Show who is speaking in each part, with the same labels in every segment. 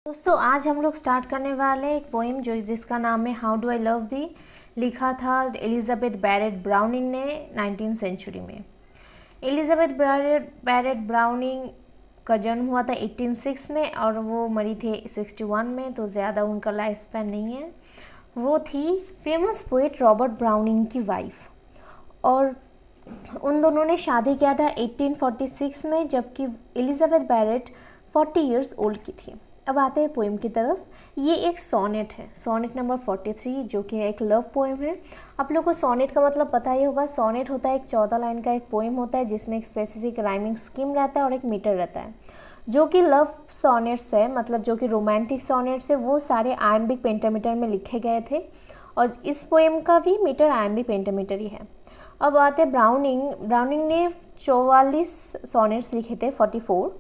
Speaker 1: दोस्तों आज हम लोग स्टार्ट करने वाले एक पोइम जिसका नाम है हाउ डू आई लव दी। लिखा था एलिजाबेथ बैरेट ब्राउनिंग ने 19वीं सेंचुरी में। एलिजाबेथ बैरेट ब्राउनिंग का जन्म हुआ था 1806 में और वो मरी थे 61 में, तो ज़्यादा उनका लाइफ स्पैन नहीं है। वो थी फेमस पोएट रॉबर्ट ब्राउनिंग की वाइफ और उन दोनों ने शादी किया था 1846 में, जबकि एलिजाबेथ बैरेट 40 इयर्स ओल्ड की थी। अब आते हैं पोएम की तरफ। ये एक सोनेट है, सोनेट नंबर 43, जो कि एक लव पोएम है। आप लोगों को सोनेट का मतलब पता ही होगा। सोनेट होता है एक 14 लाइन का एक पोएम होता है जिसमें एक स्पेसिफिक राइमिंग स्कीम रहता है और एक मीटर रहता है। जो कि लव सोनेट्स है, मतलब जो कि रोमांटिक सोनेट्स है, वो सारे आयम्बिक पेंटामीटर में लिखे गए थे और इस पोएम का भी मीटर आयम्बिक पेंटामीटर ही है। अब आते हैं ब्राउनिंग ने 44 सोनेट्स लिखे थे, 44,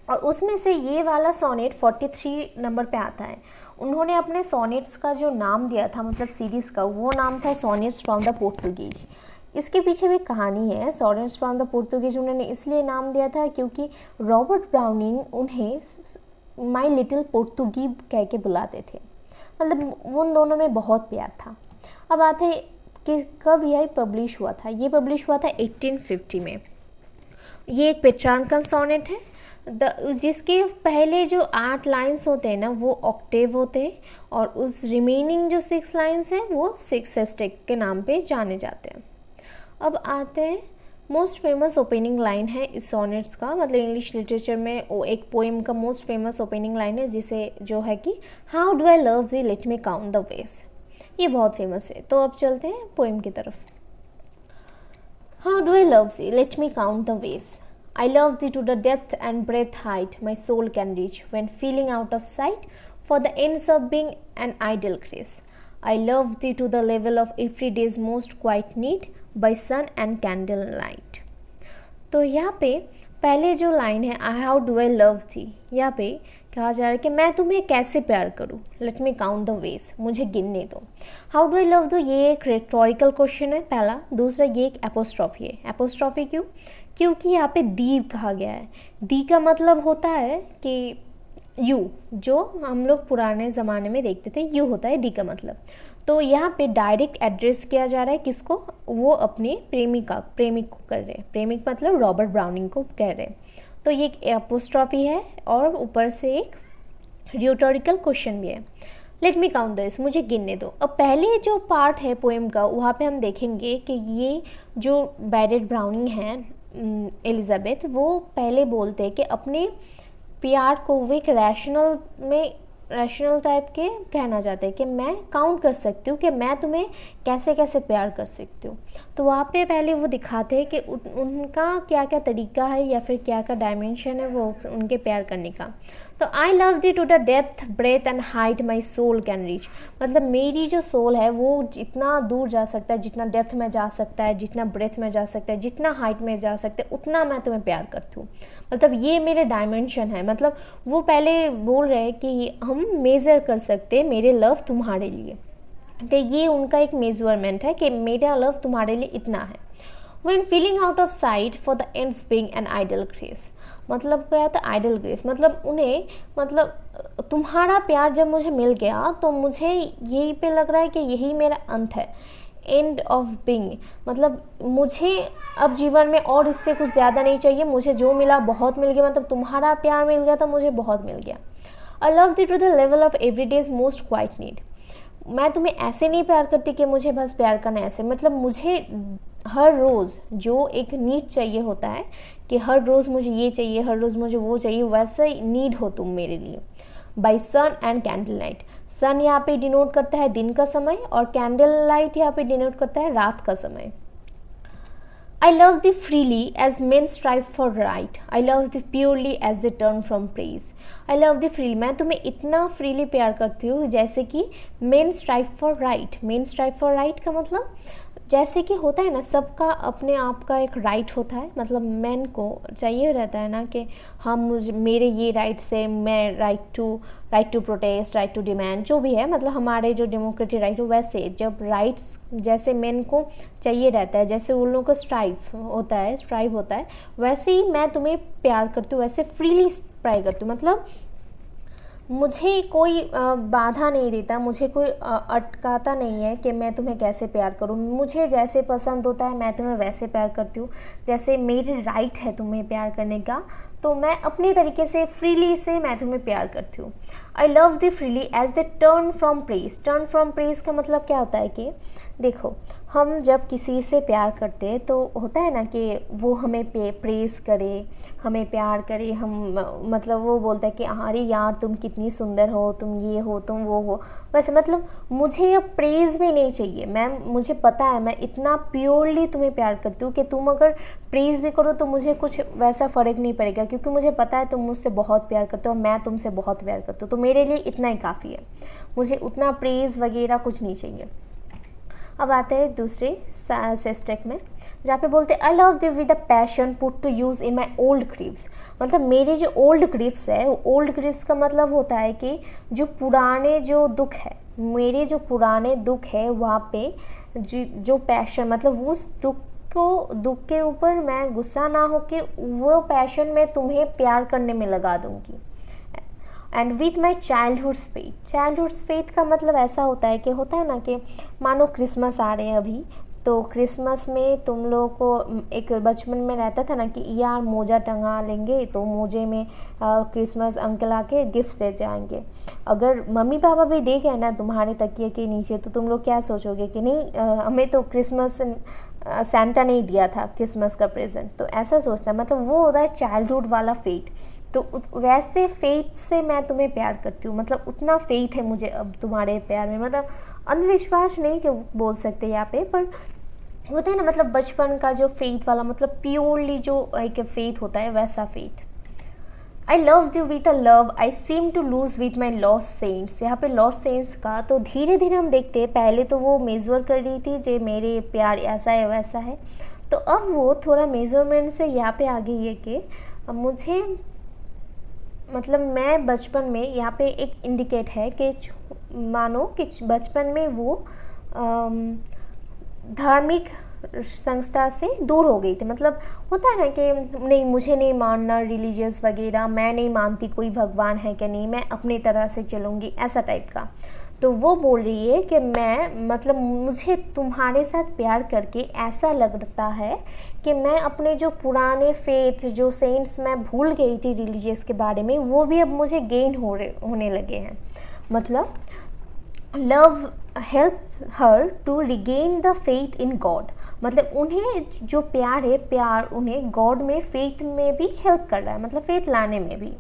Speaker 1: और उसमें से ये वाला सोनेट 43 नंबर पे आता है। उन्होंने अपने सोनेट्स का जो नाम दिया था, मतलब सीरीज़ का, वो नाम था सोनेट्स फ्रॉम द पोर्तुगीज। इसके पीछे भी कहानी है। सोनेट्स फ्रॉम द पोर्तुगीज उन्होंने इसलिए नाम दिया था क्योंकि रॉबर्ट ब्राउनिंग उन्हें माई लिटिल पोर्तुगी कह के बुलाते थे, मतलब उन दोनों में बहुत प्यार था। अब आते हैं कि कब यह पब्लिश हुआ था। ये पब्लिश हुआ था 1850 में। ये एक पेट्रार्कन सोनेट है जिसके पहले जो 8 लाइन्स होते हैं ना, वो ऑक्टेव होते हैं और उस रिमेनिंग जो 6 लाइन्स हैं वो 6 सेस्टेक के नाम पे जाने जाते हैं। अब आते हैं मोस्ट फेमस ओपनिंग लाइन है इस सोनेट्स का, मतलब इंग्लिश लिटरेचर में वो एक पोएम का मोस्ट फेमस ओपनिंग लाइन है, जिसे जो है कि how do I love the let me count the ways. ये बहुत फेमस है। तो अब चलते हैं पोएम की तरफ। How do I love the let me count the ways. I love thee to the depth and breadth height my soul can reach when feeling out of sight for the ends of being an ideal grace. I love thee to the level of every day's most quiet need by sun and candle light. तो यहाँ पे पहले जो line है how do I love थी, यहाँ पे कहा जा रहा है कि मैं तुम्हें कैसे प्यार करूँ। Let me count the ways, मुझे गिनने दो। हाउ डू आई लव दो, ये एक रेटोरिकल क्वेश्चन है पहला। दूसरा, ये एक एपोस्ट्रॉफी है। एपोस्ट्रॉफी क्यों? क्योंकि यहाँ पे दी कहा गया है। दी का मतलब होता है कि यू, जो हम लोग पुराने ज़माने में देखते थे, यू होता है दी का मतलब। तो यहाँ पे डायरेक्ट एड्रेस किया जा रहा है किसको? वो अपने प्रेमिक को कर रहे हैं। प्रेमिक मतलब रॉबर्ट ब्राउनिंग को कह रहे हैं। तो ये एक एपोस्ट्रॉफी है और ऊपर से एक रिटोरिकल क्वेश्चन भी है। लेट मी काउंट दिस, मुझे गिनने दो। अब पहले जो पार्ट है पोएम का, वहाँ पे हम देखेंगे कि ये जो बैरेट ब्राउनिंग है एलिजाबेथ, वो पहले बोलते हैं कि अपने प्यार को वो एक रैशनल टाइप के कहना चाहते हैं कि मैं काउंट कर सकती हूँ कि मैं तुम्हें कैसे कैसे प्यार कर सकती हूँ। तो वहाँ पे पहले वो दिखाते हैं कि उनका क्या क्या तरीका है या फिर क्या क्या डायमेंशन है वो उनके प्यार करने का। तो I love thee to the depth breadth and height my soul can reach, मतलब मेरी जो सोल है वो जितना दूर जा सकता है, जितना डेप्थ में जा सकता है, जितना ब्रेथ में जा सकता है, जितना हाइट में जा सकता है, उतना मैं तुम्हें प्यार करती हूँ। मतलब ये मेरे डायमेंशन है। मतलब वो पहले बोल रहे हैं कि हम मेज़र कर सकते हैं मेरे लव तुम्हारे लिए। तो ये उनका एक मेजरमेंट है कि मेरा लव तुम्हारे लिए इतना है। When feeling out of sight for the ends being an ideal grace, मतलब क्या था आइडल ग्रेस, मतलब उन्हें, मतलब तुम्हारा प्यार जब मुझे मिल गया तो मुझे यही पे लग रहा है कि यही मेरा अंत है। एंड ऑफ बीइंग, मतलब मुझे अब जीवन में और इससे कुछ ज़्यादा नहीं चाहिए। मुझे जो मिला बहुत मिल गया, मतलब तुम्हारा प्यार मिल गया तो मुझे बहुत मिल गया। I love thee to the level of every day's most quiet need, मैं तुम्हें ऐसे नहीं प्यार करती कि मुझे बस प्यार करना ऐसे, मतलब मुझे हर रोज़ जो एक नीड चाहिए होता है कि हर रोज़ मुझे ये चाहिए, हर रोज़ मुझे वो चाहिए, वैसा ही नीड हो तुम मेरे लिए। By sun and candle light, sun यहाँ पे डिनोट करता है दिन का समय और कैंडल लाइट यहाँ पे डिनोट करता है रात का समय। I love thee freely as men strive for right. I love thee purely as they turn from praise. I love thee freely, मैं तुम्हें इतना freely प्यार करती हूँ जैसे कि men strive for right. Men strive for right का मतलब जैसे कि होता है ना, सबका अपने आप का एक राइट होता है। मतलब मैन को चाहिए रहता है ना कि हम मेरे ये राइट से मैं right to protest, right to demand, जो भी है, मतलब हमारे जो डेमोक्रेटिक राइट हो, वैसे जब राइट्स जैसे मैन को चाहिए रहता है, जैसे उन लोगों का स्ट्राइव होता है, वैसे ही मैं तुम्हें प्यार करती हूँ, वैसे फ्रीली प्यार करती हूँ। मतलब मुझे कोई बाधा नहीं देता, मुझे कोई अटकाता नहीं है कि मैं तुम्हें कैसे प्यार करूँ। मुझे जैसे पसंद होता है मैं तुम्हें वैसे प्यार करती हूँ, जैसे मेरे राइट है तुम्हें प्यार करने का, तो मैं अपने तरीके से फ्रीली से मैं तुम्हें प्यार करती हूँ। I love thee freely as they turn from praise. Turn from praise का मतलब क्या होता है कि देखो, हम जब किसी से प्यार करते हैं तो होता है ना कि वो हमें प्रेज़ करे, हमें प्यार करे, हम मतलब वो बोलता है कि अरे यार तुम कितनी सुंदर हो, तुम ये हो, तुम वो हो। वैसे मतलब मुझे अब प्रेज़ भी नहीं चाहिए, मुझे पता है मैं इतना प्योरली तुम्हें प्यार करती हूँ कि तुम अगर प्रेज़ भी करो तो मुझे कुछ वैसा फ़र्क नहीं पड़ेगा, क्योंकि मुझे पता है तुम मुझसे बहुत प्यार करते हो और मैं तुमसे बहुत प्यार करती हूँ। तो मेरे लिए इतना ही काफ़ी है, मुझे उतना प्रेज़ वगैरह कुछ नहीं चाहिए। अब आते हैं दूसरे सेस्टेक में, जहाँ पे बोलते हैं I love this with a passion put to use in my old griefs. मतलब मेरे जो ओल्ड ग्रीव्स है, ओल्ड ग्रीव्स का मतलब होता है कि जो पुराने जो दुख है, मेरे जो पुराने दुख है वहाँ पे जो पैशन, मतलब उस दुख के ऊपर मैं गुस्सा ना होके वो पैशन मैं तुम्हें प्यार करने में लगा दूँगी। And with my childhood faith. Childhood faith का मतलब ऐसा होता है कि होता है ना कि मानो क्रिसमस आ रहे हैं अभी, तो क्रिसमस में तुम लोगों को एक बचपन में रहता था ना कि यार मोजा टंगा लेंगे तो मोजे में क्रिसमस अंकल आके गिफ्ट दे जाएंगे। अगर मम्मी पापा भी दे गए ना तुम्हारे तकिए के नीचे तो तुम लोग क्या सोचोगे कि नहीं हमें तो क्रिसमस सेंटा नहीं दिया था क्रिसमस का प्रेजेंट, तो ऐसा सोचता है। मतलब वो होता है चाइल्डहुड वाला फेथ। तो वैसे फेथ से मैं तुम्हें प्यार करती हूँ, मतलब उतना फेथ है मुझे अब तुम्हारे प्यार में। मतलब अंधविश्वास नहीं कि बोल सकते यहाँ पे, पर होता है ना मतलब बचपन का जो फेथ वाला, मतलब प्योरली जो एक फेथ होता है वैसा faith. I love you with a love I seem to lose with my lost saints. यहाँ पे लॉस्ट सेंट्स का तो धीरे धीरे हम देखते हैं, पहले तो वो मेजर कर रही थी जो मेरे प्यार ऐसा है वैसा है, तो अब वो थोड़ा मेजरमेंट से यहाँ पे आ गई है कि मुझे मतलब मैं बचपन में, यहाँ पे एक इंडिकेट है कि मानो कि बचपन में वो धार्मिक संस्था से दूर हो गई थी। मतलब होता है ना कि नहीं मुझे नहीं मानना रिलीजियस वगैरह, मैं नहीं मानती कोई भगवान है कि नहीं, मैं अपनी तरह से चलूँगी, ऐसा टाइप का। तो वो बोल रही है कि मैं मतलब मुझे तुम्हारे साथ प्यार करके ऐसा लगता है कि मैं अपने जो पुराने फेथ जो सेंट्स मैं भूल गई थी रिलीजियस के बारे में, वो भी अब मुझे गेन होने लगे हैं। मतलब love help her to regain the faith in God. मतलब उन्हें जो प्यार है, प्यार उन्हें गॉड में फेथ में भी हेल्प कर रहा है, मतलब फेथ लाने में भी।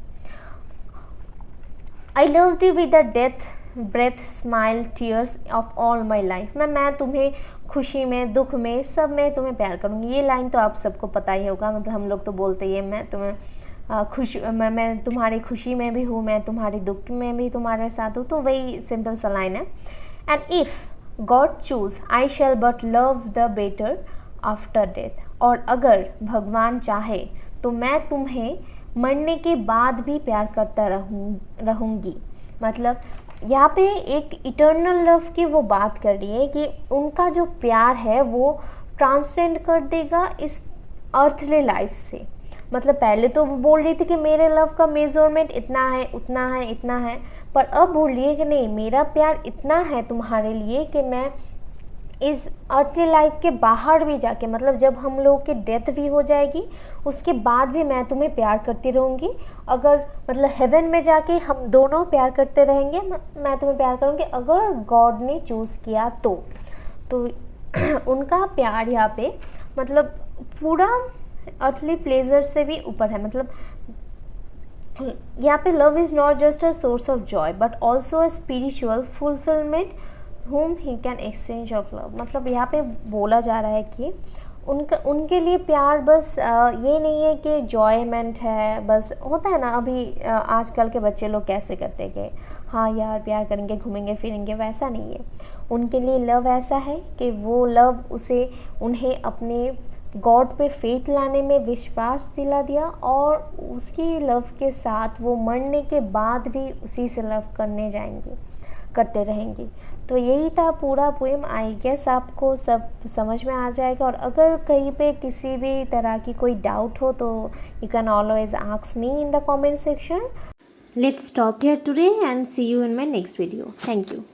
Speaker 1: I love you with the death breath smile tears of all my life. मैं तुम्हें खुशी में दुख में सब में तुम्हें प्यार करूँगी। ये लाइन तो आप सबको पता ही होगा, मतलब हम लोग तो बोलते ही है मैं तुम्हें मैं तुम्हारी खुशी में भी हूँ, मैं तुम्हारे दुख में भी तुम्हारे साथ हूँ। तो वही सिंपल सा लाइन है। And if God choose I shall but love the better after death. और अगर भगवान चाहे तो मैं तुम्हें मरने के बाद भी प्यार करता रहूँगी। मतलब यहाँ पे एक इटर्नल लव की वो बात कर रही है कि उनका जो प्यार है वो ट्रांसेंड कर देगा इस अर्थली लाइफ से। मतलब पहले तो वो बोल रही थी कि मेरे लव का मेजरमेंट इतना है, उतना है, इतना है, पर अब बोल रही है कि नहीं मेरा प्यार इतना है तुम्हारे लिए कि मैं इस अर्थली लाइफ के बाहर भी जाके, मतलब जब हम लोग की डेथ भी हो जाएगी उसके बाद भी मैं तुम्हें प्यार करती रहूँगी। अगर मतलब हेवन में जाके हम दोनों प्यार करते रहेंगे, मैं तुम्हें प्यार करूँगी अगर गॉड ने चूज़ किया तो उनका प्यार यहाँ पे मतलब पूरा अर्थली प्लेजर से भी ऊपर है। मतलब यहाँ पे love is not just a source of Joy but also a spiritual fulfilment whom he can exchange of love। मतलब यहाँ पे बोला जा रहा है कि उनके लिए प्यार बस ये नहीं है कि जॉयमेंट है, बस होता है ना अभी आजकल के बच्चे लोग कैसे करते हैं कि हाँ यार प्यार करेंगे घूमेंगे फिरेंगे, वैसा नहीं है। उनके लिए लव ऐसा है कि वो लव उन्हें अपने गॉड पे फेथ लाने में विश्वास दिला दिया और उसकी लव के साथ वो मरने के बाद भी उसी से लव करते रहेंगे। तो यही था पूरा पोएम। आई गेस आपको सब समझ में आ जाएगा, और अगर कहीं पे किसी भी तरह की कोई डाउट हो तो you can always ask me in the comment section. Let's stop here today and see you in my next video. Thank you.